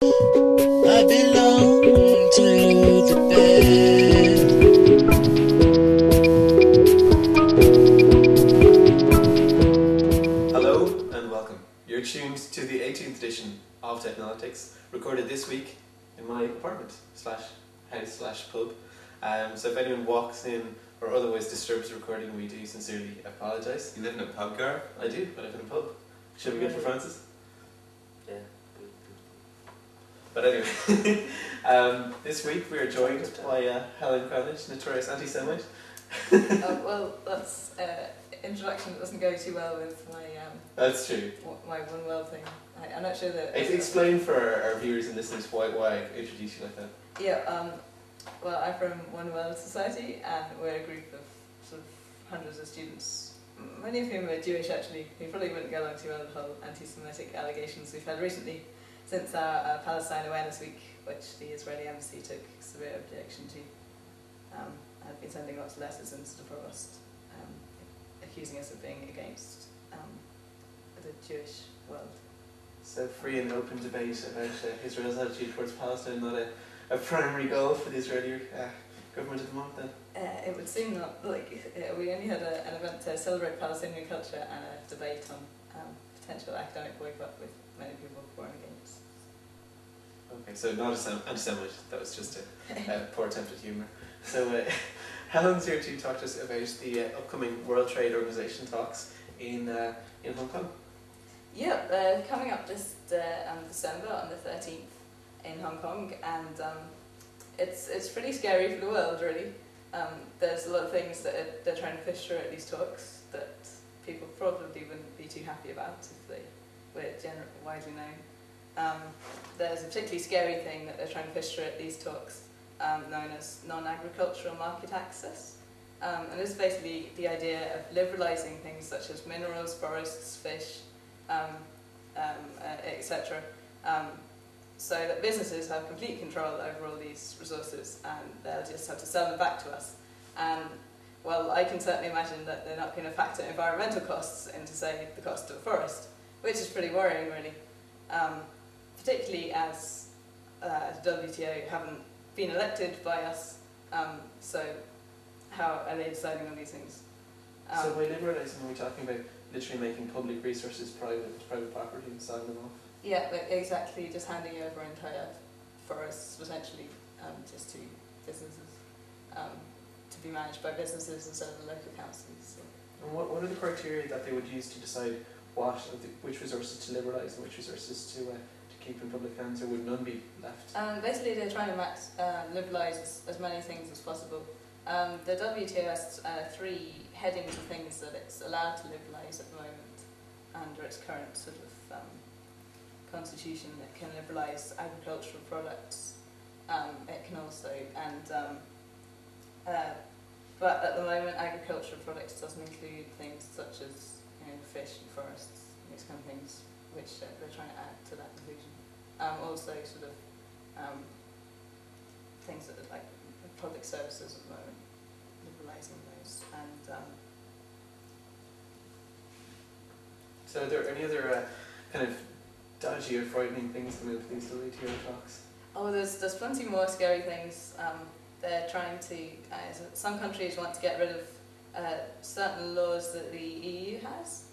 I belong to the band. Hello and welcome. You're tuned to the 18th edition of Technolotics, recorded this week in my apartment /house /pub. So if anyone walks in or otherwise disturbs the recording, we do sincerely apologise. You live in a pub, Gareth? I do. I live in a pub. Should we go for Francis? Yeah. But anyway, this week we are joined by Helen, Cranage, notorious anti-Semite. Well, that's introduction that doesn't go too well with my That's true. my one world thing. I'm not sure that. Explain for our viewers and listeners why I introduce you like that. Yeah. Well, I'm from One World Society, and we're a group of sort of hundreds of students, many of whom are Jewish actually, who probably wouldn't go along too well with the whole anti-Semitic allegations we've had recently since our Palestine Awareness Week, which the Israeli embassy took severe objection to. I've been sending lots of letters into the provost accusing us of being against the Jewish world. So free and open debate about Israel's attitude towards Palestine, not a primary goal for the Israeli government at the moment then? It would seem not. We only had an event to celebrate Palestinian culture and a debate on potential academic boycott with many people for and against. Okay, so not anti-Semite, that was just a poor attempt at humour. So Helen's here to talk to us about the upcoming World Trade Organization talks in Hong Kong. Yeah, coming up this December on the 13th in Hong Kong, and it's pretty scary for the world, really. There's a lot of things that they're trying to fish through at these talks that people probably wouldn't be too happy about if they were widely known. There's a particularly scary thing that they're trying to fish through at these talks, known as non-agricultural market access. And this is basically the idea of liberalising things such as minerals, forests, fish, etc. So that businesses have complete control over all these resources, and they'll just have to sell them back to us. And well, I can certainly imagine that they're not going to factor environmental costs into, say, the cost of a forest, which is pretty worrying, really. Particularly as the WTO haven't been elected by us, so how are they deciding on these things? So by liberalising, are we talking about literally making public resources private property and selling them off? Yeah, exactly, just handing over entire forests, potentially, just to businesses, to be managed by businesses instead of the local councils. So. And what are the criteria that they would use to decide which resources to liberalise and which resources to keep in public hands, or would none be left? Basically, they're trying to liberalise as many things as possible. The WTO has three headings of things that it's allowed to liberalise at the moment under its current sort of constitution. It can liberalise agricultural products. It can also, but at the moment, agricultural products doesn't include things such as fish and forests, these kind of things, which they're trying to add to that inclusion. Also, sort of things that are like public services at the moment, liberalising those. And so, are there any other kind of dodgy or frightening things coming out of these WTO talks? Oh, there's plenty more scary things. They're trying to. Some countries want to get rid of certain laws that the EU has.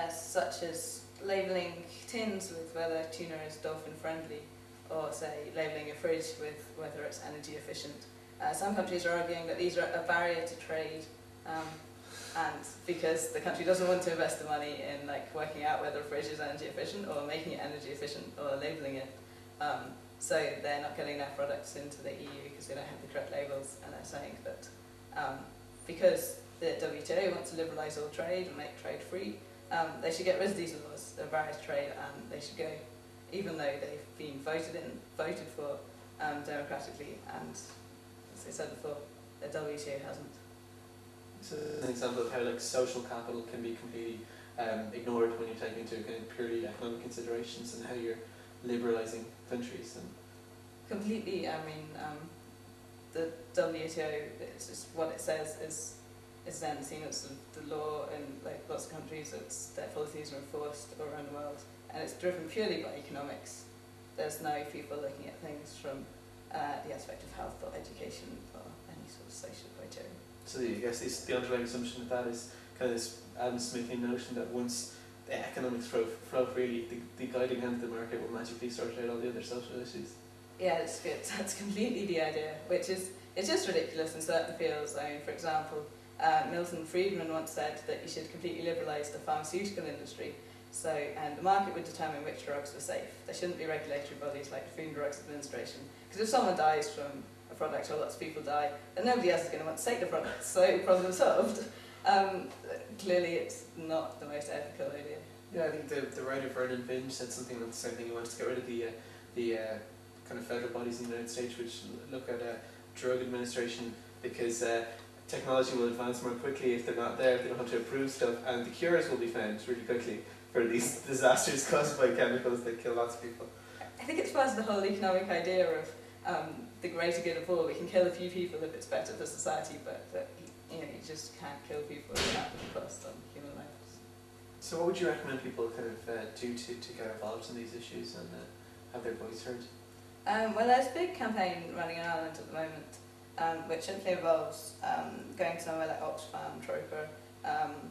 Such as labelling tins with whether tuna is dolphin friendly, or say labelling a fridge with whether it's energy efficient. Some countries are arguing that these are a barrier to trade, and because the country doesn't want to invest the money in working out whether a fridge is energy efficient or making it energy efficient or labelling it. So they're not getting their products into the EU because they don't have the correct labels, and they're saying that because the WTO wants to liberalise all trade and make trade free, they should get rid of these laws, the barriers to trade, and they should go, even though they've been voted for democratically, and as I said before, the WTO hasn't. So this is an example of how social capital can be completely ignored when you're taking into account purely economic considerations and how you're liberalising countries. And completely, the WTO, it's just what it says is then seen as the law in lots of countries. It's their policies are enforced around the world, and it's driven purely by economics. There's no people looking at things from the aspect of health or education or any sort of social criteria. So I guess the underlying assumption of that is kind of this Adam Smithian notion that once the economics flow freely, the guiding hand of the market will magically sort out all the other social issues. Yeah, that's good. That's completely the idea, which is, it's just ridiculous in certain fields. I mean, for example, Milton Friedman once said that you should completely liberalise the pharmaceutical industry, and the market would determine which drugs were safe. There shouldn't be regulatory bodies like the Food and Drugs Administration, because if someone dies from a product or lots of people die, then nobody else is going to want to take the product, so problem solved. Clearly it's not the most ethical idea. Yeah, I think the writer Vernon Vinge said something like the same thing. He wants to get rid of the kind of federal bodies in the United States which look at drug administration, because technology will advance more quickly if they're not there, if they don't have to approve stuff, and the cures will be found really quickly for these disasters caused by chemicals that kill lots of people. I think it's part of the whole economic idea of the greater good of all. We can kill a few people if it's better for society, but you just can't kill people without the cost on human lives. So what would you recommend people kind of do to get involved in these issues and have their voice heard? Well, there's a big campaign running in Ireland at the moment, which simply involves going somewhere like Oxfam, Troika,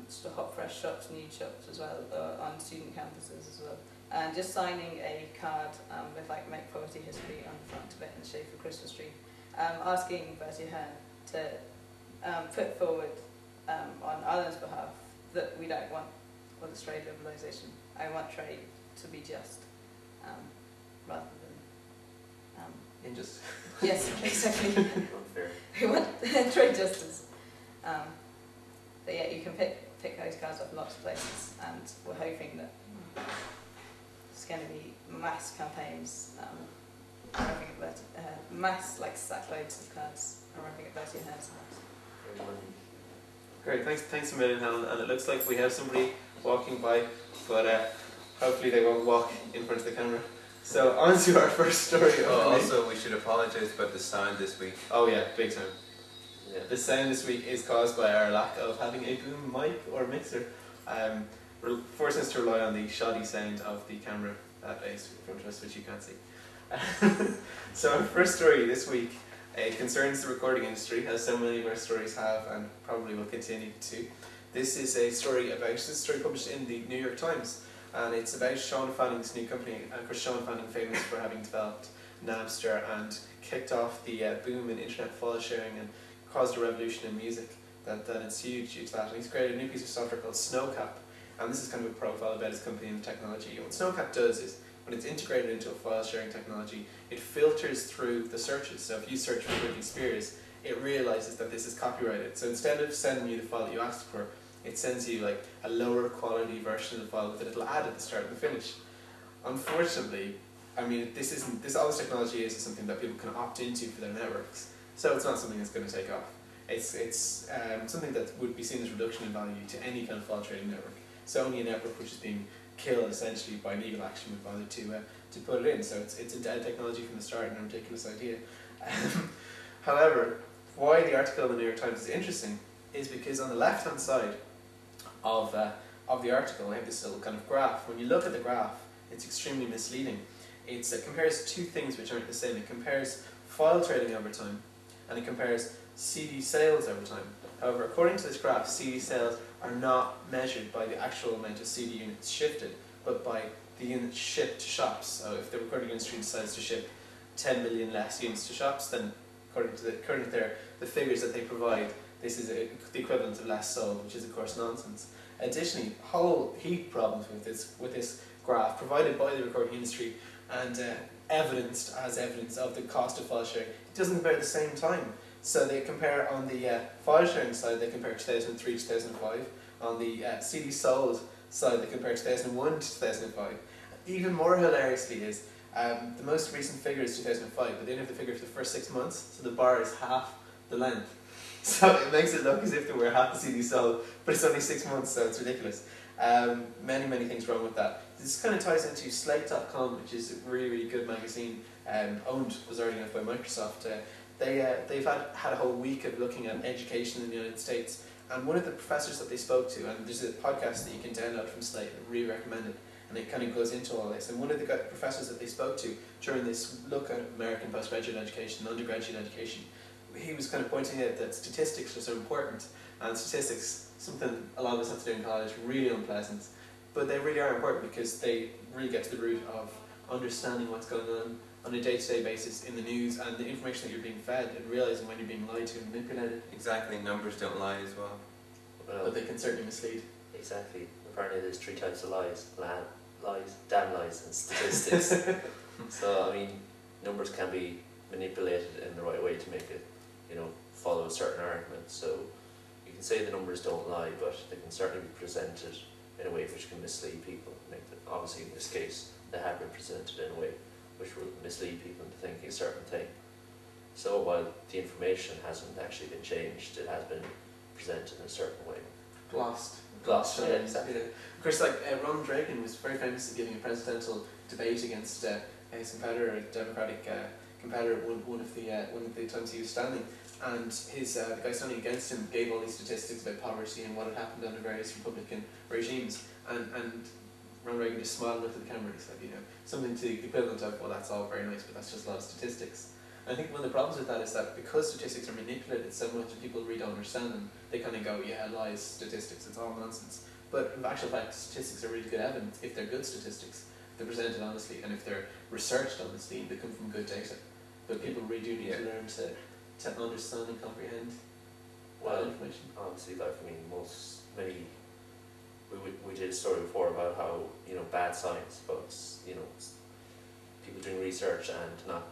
sort of hot fresh shops, nude shops as well, on student campuses as well, and just signing a card with like Make Poverty History on the front of it in the shape of a Christmas tree, asking Bertie Ahern to put forward on Ireland's behalf that we don't want all this trade liberalisation. I want trade to be just, rather than Injustice. yes, exactly. Unfair. We want trade justice. But yeah, you can pick those cards up in lots of places, and we're hoping that there's going to be mass campaigns, arriving at mass like sackloads of cards arriving at Bertie Ahern's house. Great, thanks a million, Helen. And it looks like we have somebody walking by, but hopefully they won't walk in front of the camera. So on to our first story. Also, we should apologise about the sound this week. Oh yeah, big time. Yeah. The sound this week is caused by our lack of having a boom mic or mixer, forcing us to rely on the shoddy sound of the camera that is in front of us, which you can't see. So our first story this week concerns the recording industry, as so many of our stories have and probably will continue to. This is a story published in the New York Times, and it's about Sean Fanning's new company. And of course, Sean Fanning, famous for having developed Napster and kicked off the boom in internet file sharing and caused a revolution in music that ensued due to that. And he's created a new piece of software called Snowcap, and this is kind of a profile about his company and the technology. What Snowcap does is, when it's integrated into a file sharing technology, it filters through the searches. So if you search for Britney Spears, it realizes that this is copyrighted. So instead of sending you the file that you asked for, it sends you like a lower quality version of the file with a little ad at the start and the finish. Unfortunately, I mean, all this technology is something that people can opt into for their networks. So it's not something that's going to take off. It's something that would be seen as reduction in value to any kind of file trading network. So only a network which is being killed essentially by legal action would bother to put it in. So it's a dead technology from the start and a ridiculous idea. However, why the article in the New York Times is interesting is because on the left hand side of the article, I have this little kind of graph. When you look at the graph, it's extremely misleading. It compares two things which aren't the same. It compares file trading over time, and it compares CD sales over time. However, according to this graph, CD sales are not measured by the actual amount of CD units shifted, but by the units shipped to shops. So if the recording industry decides to ship 10 million less units to shops, then according to the figures that they provide, this is the equivalent of less sold, which is of course nonsense. Additionally, whole heap problems with this graph provided by the recording industry and evidenced as evidence of the cost of file sharing. It doesn't compare at the same time. So they compare on the file sharing side, they compare 2003 to 2005. On the CD sold side, they compare 2001 to 2005. Even more hilariously is the most recent figure is 2005, but they don't have the figure for the first 6 months, so the bar is half the length. So it makes it look as if there were half the CD sold, but it's only 6 months, so it's ridiculous. Many things wrong with that. This kind of ties into Slate.com, which is a really good magazine, owned bizarrely enough by Microsoft. They've had a whole week of looking at education in the United States, and one of the professors that they spoke to, and there's a podcast that you can download from Slate, I really recommend it, and it kind of goes into all this. And one of the professors that they spoke to during this look at American postgraduate education, undergraduate education, he was kind of pointing out that statistics are so important, and statistics, something a lot of us have to do in college, really unpleasant, but they really are important because they really get to the root of understanding what's going on a day-to-day basis in the news and the information that you're being fed, and realising when you're being lied to and manipulated. Exactly, numbers don't lie as well. But they can certainly mislead. Exactly. Apparently there's 3 types of lies. Lies, damn lies, and statistics. So, I mean, numbers can be manipulated in the right way to make it, follow a certain argument. So you can say the numbers don't lie, but they can certainly be presented in a way which can mislead people. Obviously in this case, they have been presented in a way which will mislead people into thinking a certain thing. So while the information hasn't actually been changed, it has been presented in a certain way. Glossed. Yeah, exactly. Of course, Ronald Reagan was very famous for giving a presidential debate against his competitor, a Democratic competitor, one of the times he was standing, and the guy standing against him gave all these statistics about poverty and what had happened under various Republican regimes, and Ronald Reagan just smiled and looked at the camera and he said, something to the equivalent of, well, that's all very nice, but that's just a lot of statistics. And I think one of the problems with that is that because statistics are manipulated so much and people really don't understand them, they kind of go, yeah, lies, statistics, it's all nonsense. But in actual fact, statistics are really good evidence if they're good statistics, if they're presented honestly, and if they're researched honestly, and they come from good data. But people really do need to learn to understand and comprehend that information. Obviously, we did a story before about how, bad science, about, people doing research and not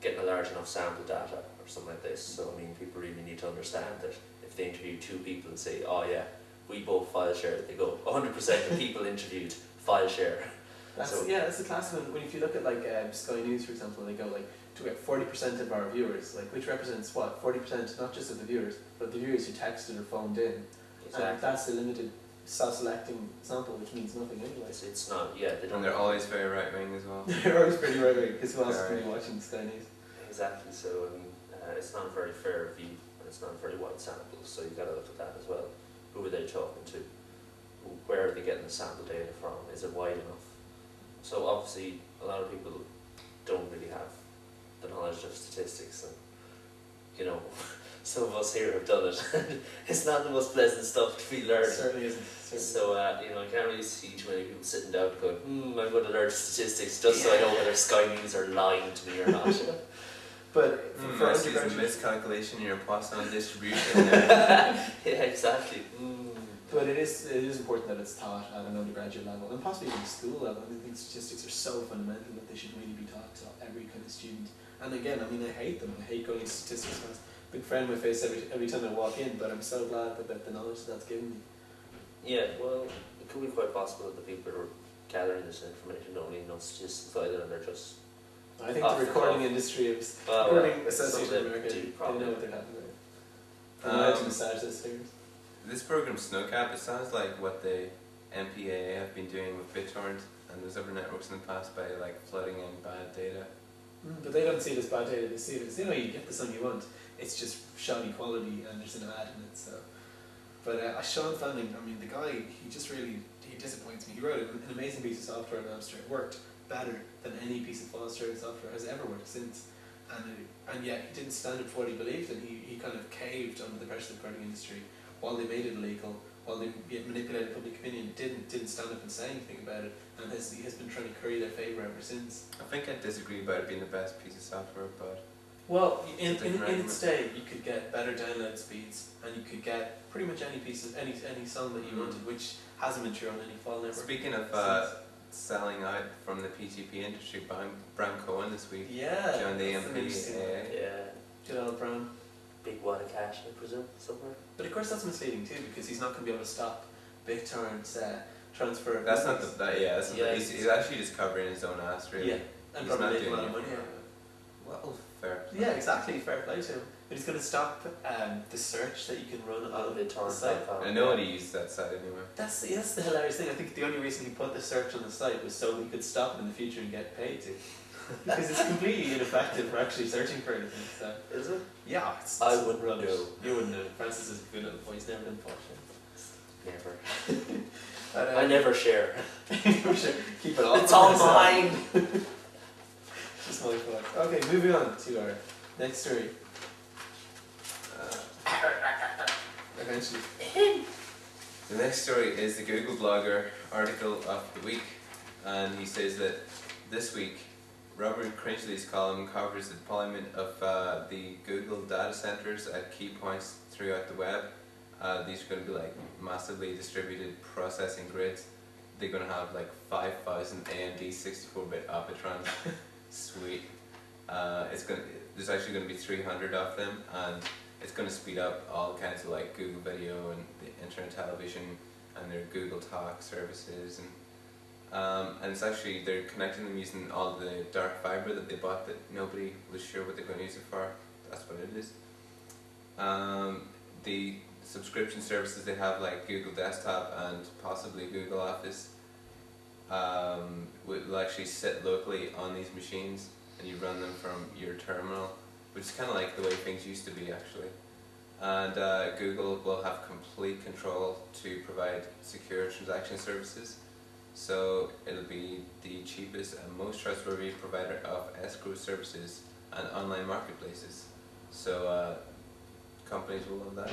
getting a large enough sample data or something like this. So, people really need to understand that if they interview 2 people and say, oh yeah, we both file share, they go, 100% of people interviewed file share. That's the classic one. When if you look at Sky News, for example, they go to get 40% of our viewers, which represents what? 40% not just of the viewers, but the viewers who texted or phoned in. Exactly. And that's a limited self-selecting sample, which means nothing anyway. It's not, they don't. And they're always very right-wing as well. They're always pretty right-wing, because who else is going to be watching Sky News? Exactly, so it's not a very fair view, and it's not a very wide sample, so you've got to look at that as well. Who are they talking to? Where are they getting the sample data from? Is it wide enough? So obviously, a lot of people don't really have the knowledge of statistics, and some of us here have done it. It's not the most pleasant stuff to be learning. It certainly isn't. So you can't really see too many people sitting down going, I'm going to learn statistics just so I know whether Sky News are lying to me or not. But for I see some undergraduate, miscalculation in your Poisson distribution. Yeah, exactly. but it is important that it's taught at an undergraduate level and possibly even school level. I think statistics are so fundamental that they should really be taught to every kind of student. And again, I hate them. I hate going into statistics class. Big frown on my face every time I walk in, but I'm so glad about the knowledge that's given me. Yeah, well, it could be quite possible that the people who are gathering this information don't really know statistics either, and they're just. I think the recording industry is recording association in America. They know what they're talking about. I like to massage those fingers. This program Snowcap, it sounds like what the MPAA have been doing with BitTorrent and those other networks in the past by flooding in bad data. But they don't see it as bad data. They see it as, you get the song you want. It's just shoddy quality and there's an ad in it. So, but Sean Fanning, the guy, he disappoints me. He wrote an amazing piece of software in Amsterdam. It worked better than any piece of file sharing software has ever worked since. And yet he didn't stand up for what he believed in. He kind of caved under the pressure of the recording industry while they made it illegal, while they manipulated public opinion, didn't stand up and say anything about it, and he has been trying to curry their favour ever since. I think I disagree about it being the best piece of software, but... Well, in its day, you could get better download speeds, and you could get pretty much any song that you wanted, which hasn't been true on any file network. Speaking of selling out from the PGP industry, Bram Cohen this week joined the MPAA. Yeah. Good old Bram. Big wad of cash, I presume, somewhere. But of course that's misleading too, because he's not going to be able to stop BitTorrent's transfer of That's movies. he's actually just covering his own ass, really. Yeah, and He's probably not making a lot doing of money it. out of it. Well, fair play. Yeah, exactly, fair play to him. But he's going to stop the search that you can run on the site. I know he used that site anyway. That's the hilarious thing. I think the only reason he put the search on the site was so he could stop it in the future and get paid to. Because it's completely ineffective for actually searching for anything. So. Is it? Yeah, I wouldn't rubbish. know. You wouldn't know. Francis is a good little boy. He's never done portion. Never. I never share. Keep it all. It's for all myself. mine. Just my fault. Okay, moving on to our next story. Eventually. The next story is the Googleblogger article of the week, and he says that this week Robert Cringely's column covers the deployment of the Google data centers at key points throughout the web. These are going to be like massively distributed processing grids. They're going to have like 5,000 AMD 64-bit Optitrons. Sweet. There's actually going to be 300 of them, and it's going to speed up all kinds of like Google Video and the internet television and their Google Talk services, and it's actually, they're connecting them using all the dark fiber that they bought that nobody was sure what they're going to use it for. That's what it is. The subscription services they have, like Google Desktop and possibly Google Office, will actually sit locally on these machines, and you run them from your terminal, which is kind of like the way things used to be actually. And Google will have complete control to provide secure transaction services. So it'll be the cheapest and most trustworthy provider of escrow services and online marketplaces. So companies will love that.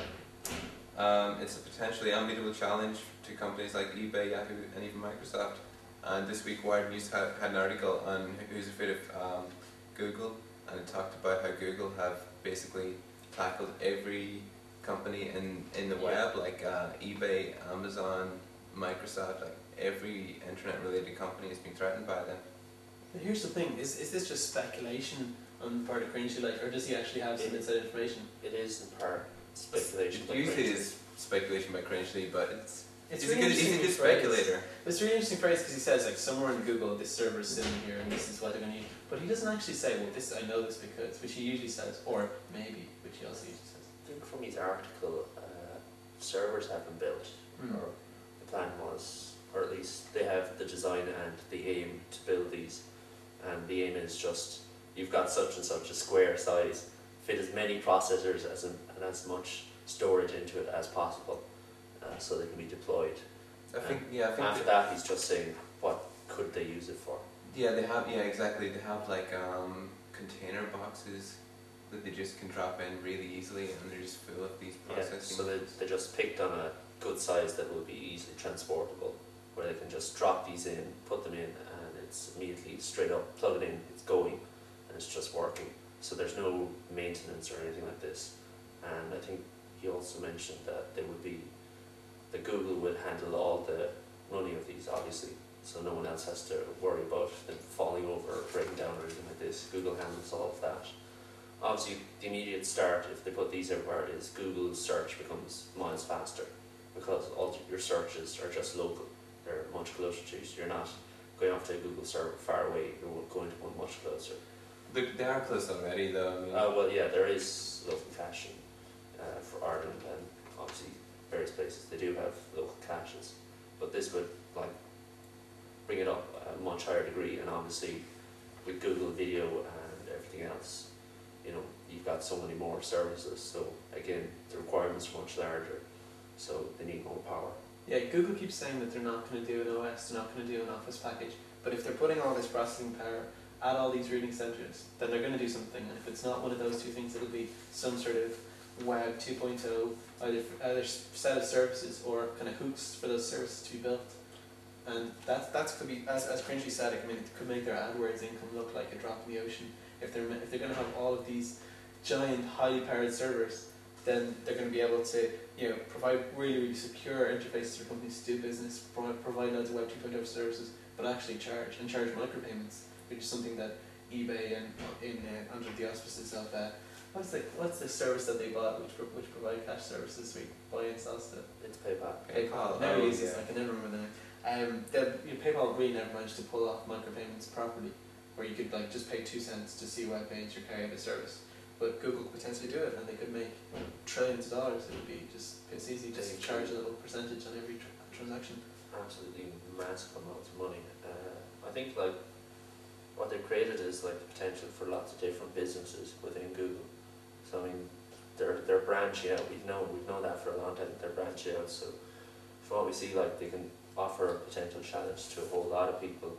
It's a potentially unbeatable challenge to companies like eBay, Yahoo, and even Microsoft. And this week Wired News had an article on who's afraid of Google, and it talked about how Google have basically tackled every company in the web, like eBay, Amazon, Microsoft, like every internet related company has been threatened by them. But here's the thing, is this just speculation on the part of Cranage, like, or does he actually have some inside information? It is in part speculation. It usually is speculation by Cranage, but It's he's a really good interesting speculator. It's a really interesting phrase because he says, like, somewhere in Google this server is sitting here and this is what they're going to use. But he doesn't actually say, well, this, I know this because, which he usually says, or maybe, which he also usually says. I think from his article, servers have been built, or the plan was, or at least they have the design and the aim to build these. And the aim is just, you've got such and such a square size, fit as many processors and as much storage into it as possible, so they can be deployed. I think After that, he's just saying, what could they use it for? Yeah, they have. Yeah, exactly. They have like container boxes that they just can drop in really easily, and they're just full of these processing. Yeah, so they just picked on a good size that will be easily transportable, where they can just drop these in, put them in, and it's immediately straight up, plug it in, it's going, and it's just working. So there's no maintenance or anything like this. And I think he also mentioned that that Google would handle all the running of these, obviously, so no one else has to worry about them falling over or breaking down or anything like this. Google handles all of that. Obviously, the immediate start, if they put these everywhere, is Google's search becomes miles faster, because all your searches are just local. They're much closer to you, so you're not going off to a Google server far away, you're going to one much closer. They are close already, though. I mean, Well, yeah, there is local caching for Ireland and obviously various places. They do have local caches, but this would like bring it up a much higher degree. And obviously, with Google Video and everything else, you know, you've got so many more services. So again, the requirements are much larger, so they need more power. Yeah, Google keeps saying that they're not going to do an OS, they're not going to do an Office package, but if they're putting all this processing power at all these reading centers, then they're going to do something. And if it's not one of those two things, it'll be some sort of Web 2.0, either set of services or kind of hooks for those services to be built. And that's could be, as Cringy said, it could make their AdWords income look like a drop in the ocean. If they're going to have all of these giant, highly powered servers, then they're going to be able to, you know, provide really, really secure interfaces for companies to do business, provide loads of Web 2.0 services, but actually charge micropayments, which is something that eBay and under the auspices of what's the service that they bought which provide cash services, we buy and sell stuff? It's PayPal. PayPal. Never use this. I can never remember the name. PayPal really never managed to pull off micropayments properly, where you could like just pay 2 cents to see a web page or carry out a service. But Google could potentially do it, and they could make trillions of dollars. It would be just piss easy, just charge a little percentage on every transaction. Absolutely massive amounts of money. I think like what they've created is like the potential for lots of different businesses within Google. So I mean, they're branching out. We've known that for a long time. They're branching out. So from what we see, like they can offer a potential challenge to a whole lot of people.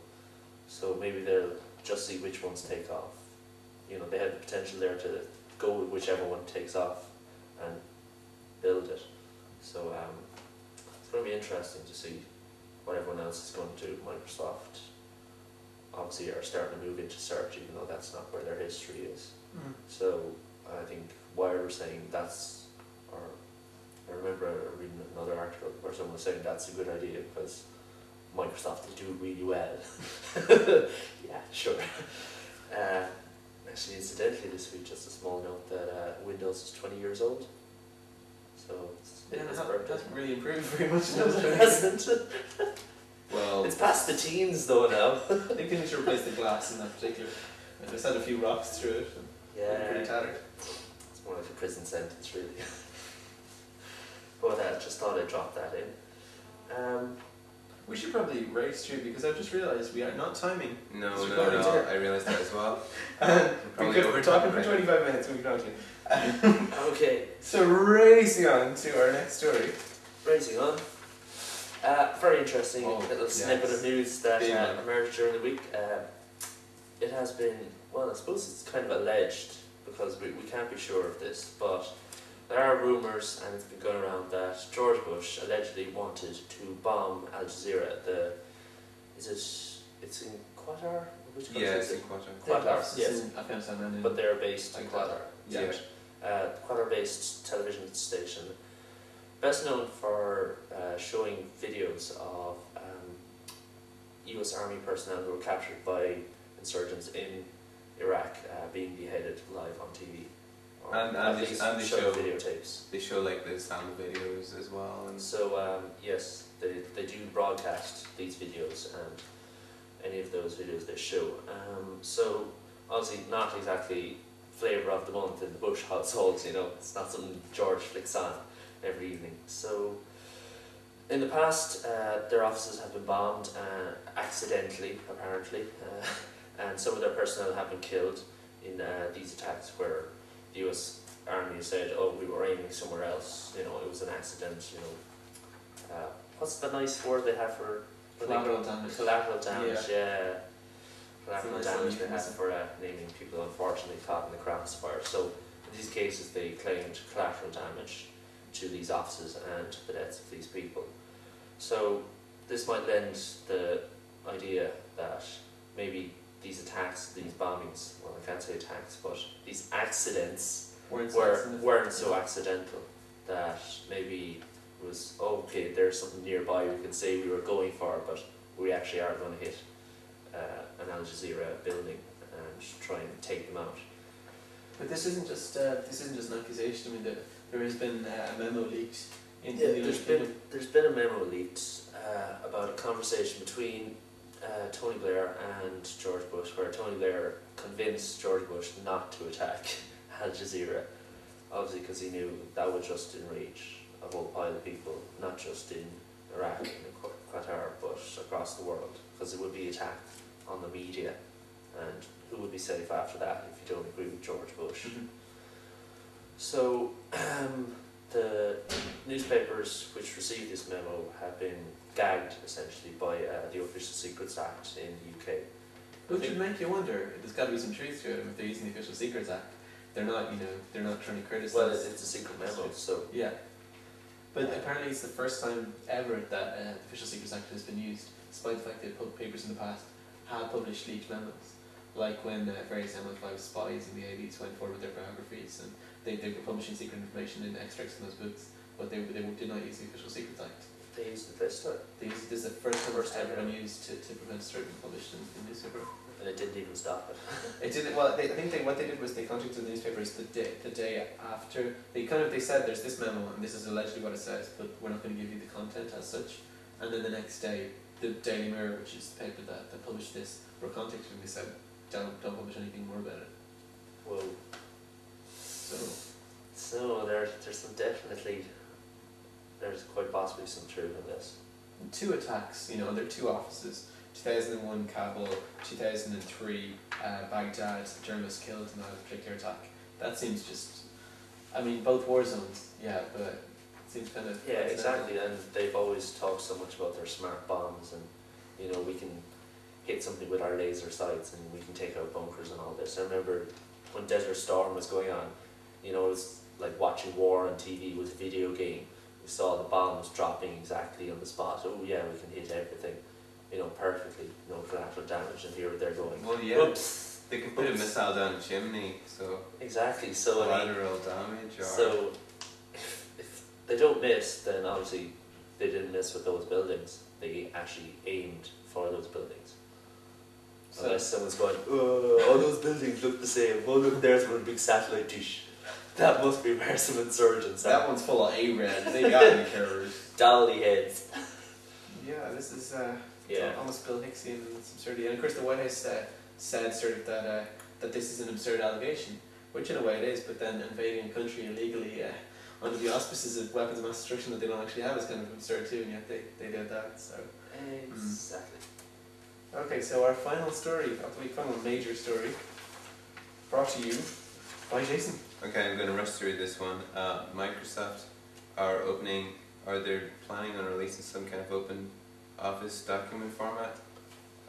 So maybe they'll just see which ones take off. You know, they have the potential there to go with whichever one takes off and build it. So it's going to be interesting to see what everyone else is going to do. Microsoft obviously are starting to move into search, even though that's not where their history is. So I think Wired were saying that's, or I remember reading another article where someone was saying that's a good idea because Microsoft will do really well. Yeah, sure. Actually, incidentally, this week, just a small note that Windows is 20 years old. So Yeah, it's it hasn't really improved very much in those it 20 hasn't. Well, It's past the teens though now. They finished to replace the glass in that particular. And they sent a few rocks through it and Yeah. pretty tattered. It's more like a prison sentence, really. But I just thought I'd drop that in. We should probably race through because I've just realised we are not timing. no, It's no, recording no, here. I realised that as well. And Probably we're over talking time, for right? 25 minutes, we can actually. Okay, So racing on to our next story. racing on. Very interesting Oh, little yes. snippet of news that Big one. emerged during the week. It has been, well, I suppose it's kind of alleged because we can't be sure of this, but there are rumours and it's been going around that George Bush allegedly wanted to bomb Al Jazera. It's in Qatar? Which country Yeah, is it's in it? Qatar. Qatar, It's yes. in Afghanistan and in But they're based in Baghdad. Qatar. Yeah. Qatar-based television station, best known for showing videos of U.S. Army personnel who were captured by insurgents in Iraq being beheaded live on TV. Or And at they- least and they show show- videotapes. They show like the sound videos as well, and So yes, they do broadcast these videos and any of those videos they show. So obviously not exactly flavour of the month in the Bush household, you know, it's not something George flicks on every evening. So in the past, their offices have been bombed accidentally, apparently, and some of their personnel have been killed in these attacks where the US Army said, oh, we were aiming somewhere else, you know, it was an accident, you know. What's the nice word they have for collateral damage. collateral damage, yeah. Collateral It's a nice damage they have euphemism. for naming people unfortunately caught in the crossfire. So in these cases they claimed collateral damage to these offices and the deaths of these people. So this might lend the idea that maybe these attacks, these bombings, well I can't say attacks, but these accidents weren't so accidental, that maybe it was, okay, there's something nearby we can say we were going for, but we actually are going to hit an Al Jazeera building and try and take them out. But this isn't just an accusation. I mean, there has been a memo leaked in the Yeah, United Kingdom. there's been a memo leaked about a conversation between Tony Blair and George Bush, where Tony Blair convinced George Bush not to attack Al Jazeera, obviously because he knew that would just enrage a whole pile of people, not just in Iraq and Qatar, but across the world, because it would be attacked on the media, and who would be safe after that if you don't agree with George Bush? Mhm. So the newspapers which received this memo have been gagged essentially by the Official Secrets Act in the UK. Which would make you wonder, there's got to be some truth to it. If they're using the Official Secrets Act, they're not trying to criticize. Well, it's a secret memo, so Yeah. But apparently it's the first time ever that the Official Secrets Act has been used, despite the fact that papers in the past had published leaked memos. Like when various MI5 spies in the 80s went forward with their biographies, and they were publishing secret information in extracts from those books, but they did not use the Official Secrets Act. they used it this time, This is the first time Ever. ever been used to prevent stories being published in the newspaper. and it didn't even stop it. It didn't. Well, I think what they did was they contacted the newspapers the day after. They said there's this memo and this is allegedly what it says, but we're not going to give you the content as such. And then the next day, the Daily Mirror, which is the paper that published this, were contacted and they said, don't publish anything more about it. Whoa. So there's some definitely, there's quite possibly some truth in this. 2 attacks, there are 2 offices. 2001 Kabul, 2003 Baghdad, journalists killed in that particular attack. That seems just, both war zones, yeah, but seems kind of... Yeah, exactly, and they've always talked so much about their smart bombs, and you know, we can hit something with our laser sights and we can take out bunkers and all this. I remember when Desert Storm was going on, you know, it was like watching war on TV with a video game. We saw the bombs dropping exactly on the spot. Oh yeah, we can hit everything, you know, perfectly, no collateral damage, and here they're going. Well, yeah, oops, they can put a missile down a chimney, so exactly. So collateral damage. Or so if they don't miss, then obviously they didn't miss with those buildings. They actually aimed for those buildings. So unless someone's going, oh, all those buildings look the same. Oh, look, there's one big satellite dish. That must be where some insurgents are. That one's full of A-Red. They got me carriers. Dolly heads. Yeah, this is almost Bill Hixian and it's absurdity. And of course the White House said sort of that this is an absurd allegation, which in a way it is, but then invading a country illegally under the auspices of weapons of mass destruction that they don't actually have is kind of absurd too, and yet they did that. So Exactly. Okay, so our final story of the week, final major story, brought to you by Jason. Okay, I'm going to rush through this one. Microsoft they're planning on releasing some kind of open office document format.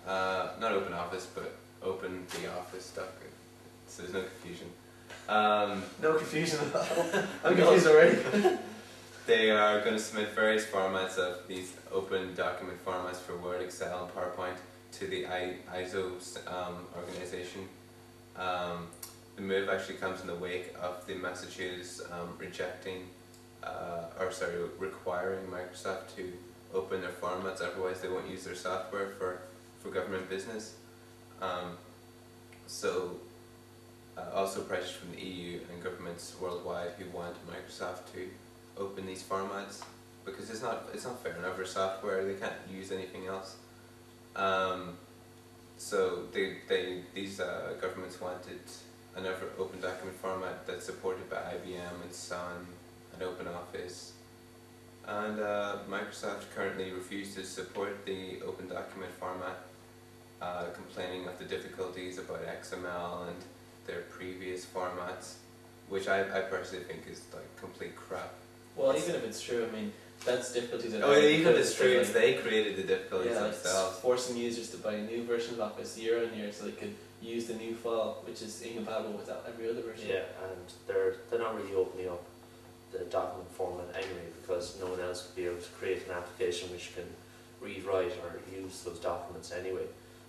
Not open office, but open the office document. So there's no confusion. No confusion at all. I'm confused already. They are going to submit various formats of these open document formats for Word, Excel, and PowerPoint to the ISO organization. The move actually comes in the wake of the Massachusetts requiring Microsoft to open their formats, otherwise they won't use their software for government business. Also pressure from the EU and governments worldwide who want Microsoft to open these formats, because it's not fair enough for software, they can't use anything else. So these governments wanted another open document format that's supported by IBM and Sun and OpenOffice, and Microsoft currently refuses to support the open document format, complaining of the difficulties about XML and their previous formats, which I personally think is like complete crap. Well, even if it's true, I mean, that's difficulties. Even if it's true, it's they created the difficulties themselves. Like forcing users to buy a new version of Office year on year so they could use the new file, which is incompatible with every other version. Yeah, and they're not really opening up the document format anyway, because no one else would be able to create an application which can read, write, or use those documents anyway.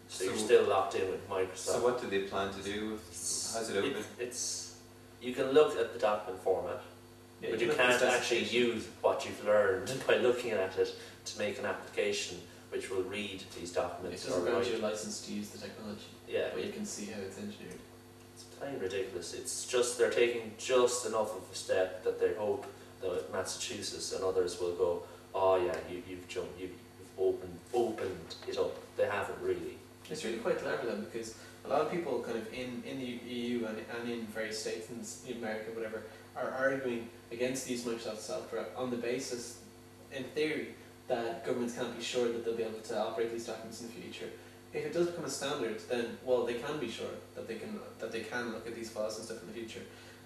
So you're still locked in with Microsoft. So what do they plan to do? How's it open? You can look at the document format, but you can't actually use what you've learned by looking at it to make an application which will read these documents. It doesn't grant you a license to use the technology. Yeah, but you can see how it's engineered. It's plain ridiculous. It's just they're taking just enough of a step that they hope that Massachusetts and others will go, oh yeah, you've opened it up. They haven't really. It's really quite clever then, because a lot of people kind of in the EU and in various states in America, whatever, are arguing against the use of Microsoft software on the basis, in theory, that governments can't be sure that they'll be able to operate these documents in the future. If it does become a standard, then well, they can be sure that they can look at these files and stuff in the future.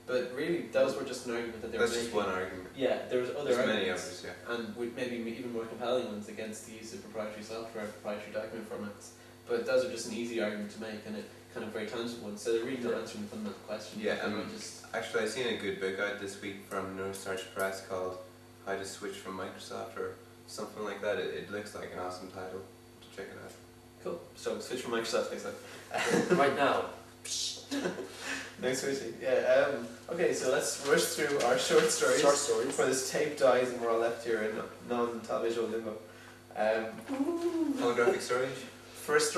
But really, those were just an argument that they were making. That's just one argument. Yeah, there was other arguments. Many others, yeah. And with maybe even more compelling ones against the use of proprietary software, proprietary document formats. But those are just an easy argument to make, and a kind of very tangible one. So they're really not answering the fundamental question. Yeah, actually I've seen a good book out this week from Neurostarch Press called How to Switch from Microsoft or something like that. It looks like an awesome title. Check it out. Cool. So switch from Microsoft next time. Right now. Nice switching. Yeah. Okay, so let's rush through our short stories. Short stories. Before this tape dies and we're all left here in non-televisual limbo. Holographic Storage. First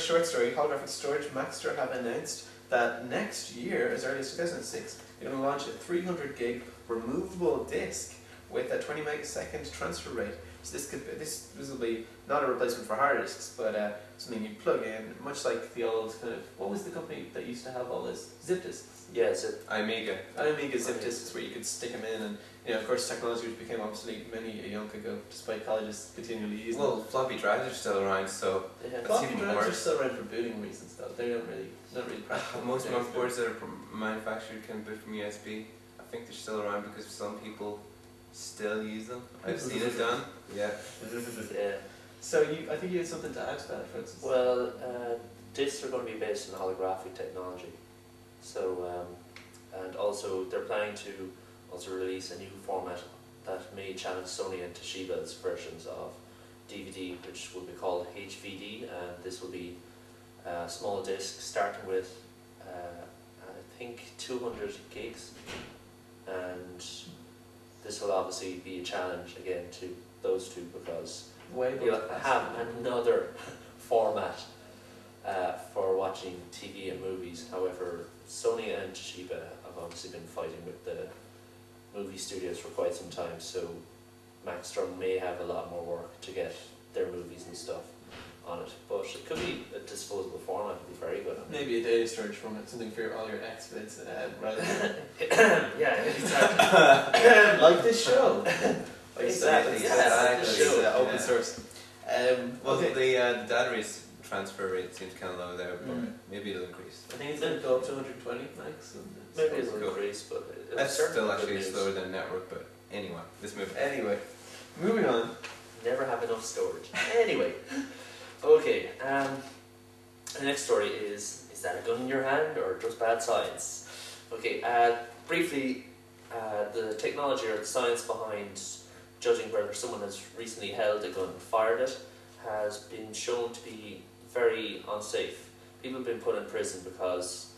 short story, Holographic Storage, Maxtor have announced that next year, as early as 2006, they're going to launch a 300 gig removable disk with a 20 megasecond transfer rate. So this will be not a replacement for hard disks, but something you plug in, much like the old kind of, what was the company that used to have all this? Zip disks? Yeah, Zip. Amiga zip disks where you could stick them in, and of course technology which became obsolete many a yonk ago, despite colleges continually using them. Well, floppy drives are still around, so Floppy drives are still around for booting reasons though. They're not really practical. Most motherboards that are manufactured can boot from USB. I think they're still around because some people still use them. I've seen it done. Yeah. Yeah. So I think you had something to add to that, for instance. Well, discs are going to be based on holographic technology. So, and also they're planning to also release a new format that may challenge Sony and Toshiba's versions of DVD, which will be called HVD, and this will be a small disc starting with I think 200 gigs, and this will obviously be a challenge again to those two because you'll have another format for watching TV and movies. However, Sony and Toshiba have obviously been fighting with the movie studios for quite some time, so Maxstrom may have a lot more work to get their movies and stuff on it. But it could be a disposable format, it would be very good. Maybe a data storage format, something for all your X-Vids rather than... Yeah, exactly. like this show. Exactly, yeah. It's open source. Well, Okay. the data rate transfer rate seems kind of low there, but maybe it'll increase. I think it's going to go up to 120 max. Maybe it will Cool. increase, but That's certainly still good actually news. slower than network, but anyway, let's move. Anyway, moving on. Never have enough storage. Anyway, okay. The next story is that a gun in your hand or just bad science? Okay. Briefly, the technology or the science behind judging whether someone has recently held a gun and fired it has been shown to be very unsafe. People have been put in prison because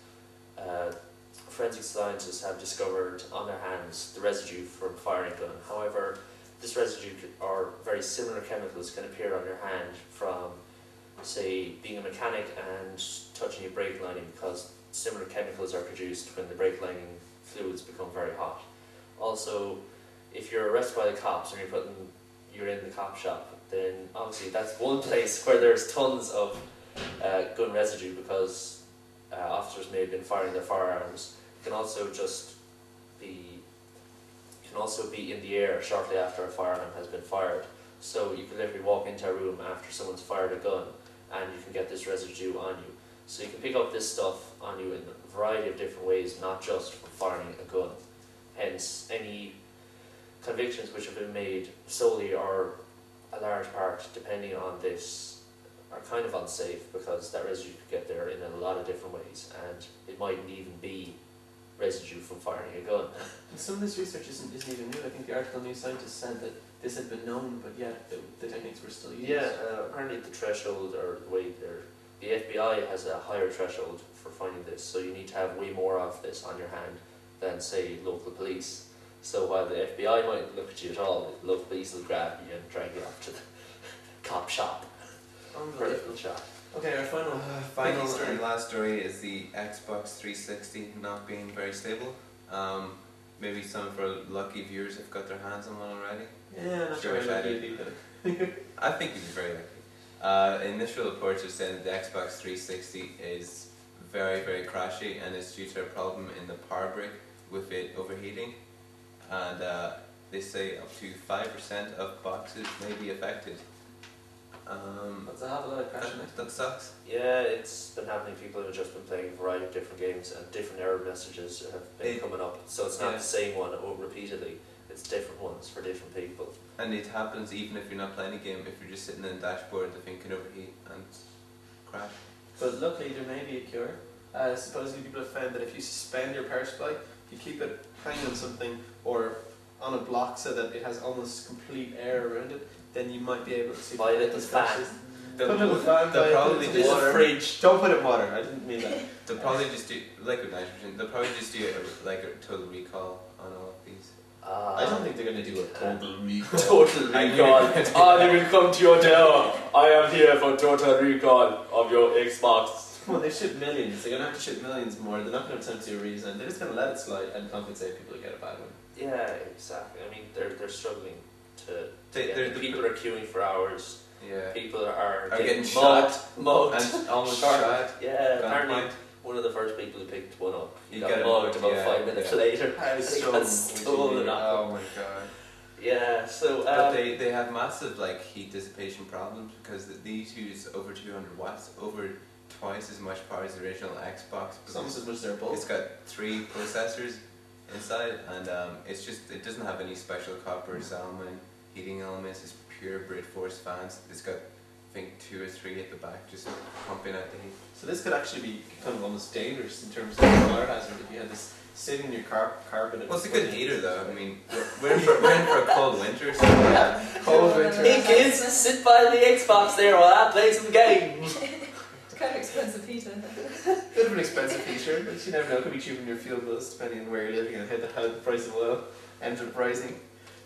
forensic scientists have discovered on their hands the residue from firing a gun. However, this residue or very similar chemicals can appear on your hand from, say, being a mechanic and touching your brake lining, because similar chemicals are produced when the brake lining fluids become very hot. Also, if you're arrested by the cops and you're in the cop shop, then obviously that's one place where there's tons of gun residue, because officers may have been firing their firearms. It can also be in the air shortly after a firearm has been fired. So you can literally walk into a room after someone's fired a gun and you can get this residue on you. So you can pick up this stuff on you in a variety of different ways, not just from firing a gun. Hence, any convictions which have been made solely or a large part depending on this are kind of unsafe, because that residue could get there in a lot of different ways, and it mightn't even be residue from firing a gun. Some of this research isn't even new. I think the article New Scientist said that this had been known, but yet the techniques were still used. Yeah, apparently the threshold or the way the FBI has a higher threshold for finding this, so you need to have way more of this on your hand than, say, local police. So while the FBI mightn't look at you at all, the local police will grab you and drag you off to the cop shop for a little chat. Okay, our final Final story. and last story is the Xbox 360 not being very stable. Maybe some of our lucky viewers have got their hands on one already. Yeah, I'm not Sure, sure I I did. either. I think you'd be very lucky. Initial reports are saying that the Xbox 360 is very, very crashy, and it's due to a problem in the power brick with it overheating. And they say up to 5% of boxes may be affected. That's a hell of a lot of crashing. That sucks. Yeah, it's been happening. People have just been playing a variety of different games, and different error messages have been coming up. So it's not the same one repeatedly. It's different ones for different people. And it happens even if you're not playing a game. If you're just sitting in the dashboard, the thing can overheat and crash. But luckily there may be a cure. Supposedly people have found that if you suspend your power supply, if you keep it hanging on something or on a block so that it has almost complete air around it, then you might be able to see Buy a little fan. Put a little fan, They'll probably put just water. fridge. Don't put it in water, I didn't mean that. They'll probably just do liquid nitrogen. They'll probably just do a total recall on all of these. I don't think they're going to do a total recall. Total recall. I will come to your door. I am here for total recall of your Xbox. Come on, they ship millions. They're going to have to ship millions more. They're not going to have time to do a reason. They're just going to let it slide and compensate people who get a bad one. Yeah, exactly. I mean, they're struggling to. People are queuing for hours. Yeah. People are getting mugged, shot mugged. and almost shot. Yeah, Got apparently point. one of the first people who picked one up, he You got get it, mugged about yeah, 5 minutes yeah. later. How He strong got would you stolen be? off. Oh my god. Yeah, so But they have massive heat dissipation problems because these use over 200 watts, over twice as much power as the original Xbox. It's almost as much as their bulk. It's got 3 processors inside, and it doesn't have any special copper salmon heating elements. It's pure brute force fans. It's got, I think, 2 or 3 at the back, just pumping out the heat. So this could actually be kind of almost dangerous in terms of fire hazard if you had this sitting in your carpet. Well, it's a good heater though. I mean, we're in for a cold winter, so yeah, cold winter. Hey kids, sit by the Xbox there while I play some games. It's kind of expensive heater. Bit of an expensive feature, but you never know, it could be cheaper than your fuel bills depending on where you're living and how the price of oil ends up rising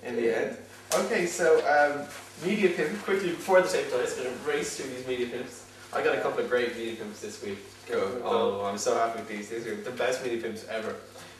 in the end. Okay, so media pimp, quickly before the tape dies, going to race through these media pimps. I got a couple of great media pimps this week. Go. Oh, I'm so happy with these. These are the best media pimps ever.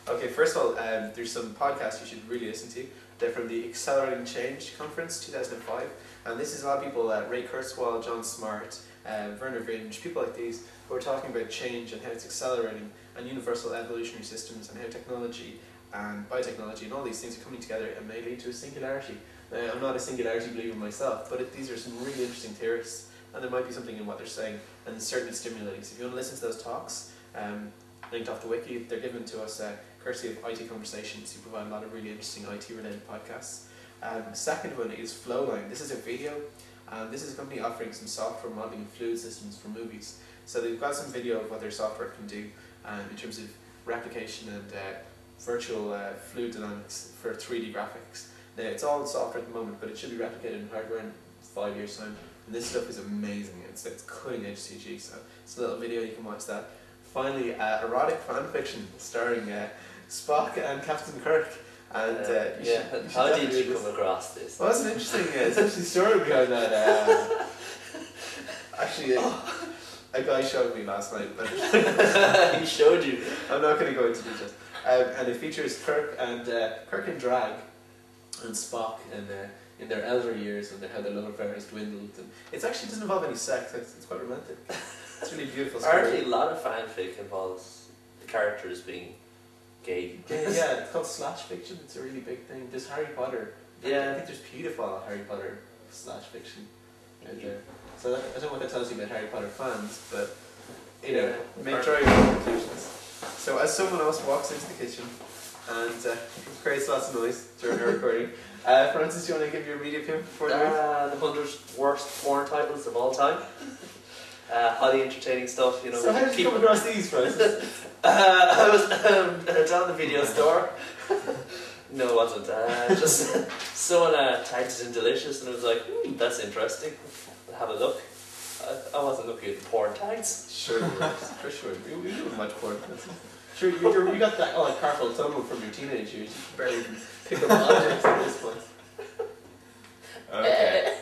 Okay, first of all, there's some podcasts you should really listen to. They're from the Accelerating Change Conference 2005, and this is a lot of people, Ray Kurzweil, John Smart, Werner Vinge, people like these, who are talking about change and how it's accelerating, and universal evolutionary systems, and how technology and biotechnology and all these things are coming together and may lead to a singularity. Now, I'm not a singularity believer myself, but these are some really interesting theorists, and there might be something in what they're saying, and it's certainly stimulating. So if you want to listen to those talks, linked off the wiki, they're given to us courtesy of IT Conversations, who provide a lot of really interesting IT-related podcasts. The second one is Flowline. This is a video. This is a company offering some software modeling of fluid systems for movies. So they've got some video of what their software can do in terms of replication and virtual fluid dynamics for 3D graphics. Now, it's all software at the moment, but it should be replicated in hardware in 5 years' time. And this stuff is amazing. It's cutting edge CG, so it's a little video, you can watch that. Finally, erotic fan fiction starring Spock and Captain Kirk. And how did you come across this? Well, it's an interesting story behind that. Actually, a guy showed me last night, but He showed you. I'm not going to go into details. And it features Kirk in drag and Spock in their elder years and how their love affair has dwindled. And it doesn't involve any sex. It's quite romantic. It's really beautiful. Apparently, a lot of fanfic involves the characters being gay. Yeah, it's called slash fiction. It's a really big thing. There's Harry Potter. Yeah. I think there's pedophile Harry Potter slash fiction out there. So I don't know what that tells you about Harry Potter fans, but draw your own conclusions. So as someone else walks into the kitchen and creates lots of noise during our recording, Francis, do you want to give your media pimp before the The 100 worst porn titles of all time. Highly entertaining stuff, So how did you come across these, Francis? I was down the video store. No, it wasn't. Just someone tagged it in Delicious, and I was like, that's interesting. I'll have a look. I wasn't looking at the porn tags. Sure, for sure. We wouldn't much porn. Sure, you got that carpal tunnel from your teenage years. You can barely even pick up objects at this point. Okay.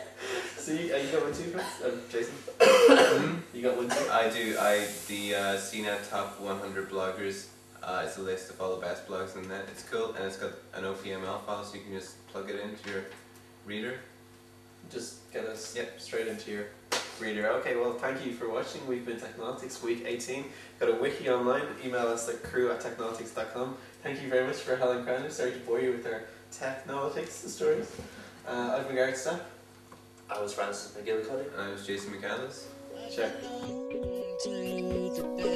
So you got one too, Jason? You got one too? I do. The Cnet top 100 bloggers. It's a list of all the best blogs in Net. It's cool, and it's got an OPML file, so you can just plug it into your reader. Just get us straight into your reader. Okay, well, thank you for watching. We've been Technolotics Week 18. Got a wiki online. Email us at crew@technolotics.com. Thank you very much for Helen Cranage. Sorry to bore you with our Technolotics stories. I've been Gareth. I was Francis McGuilicuddy. And I was Jason McCandless. Check. To the best.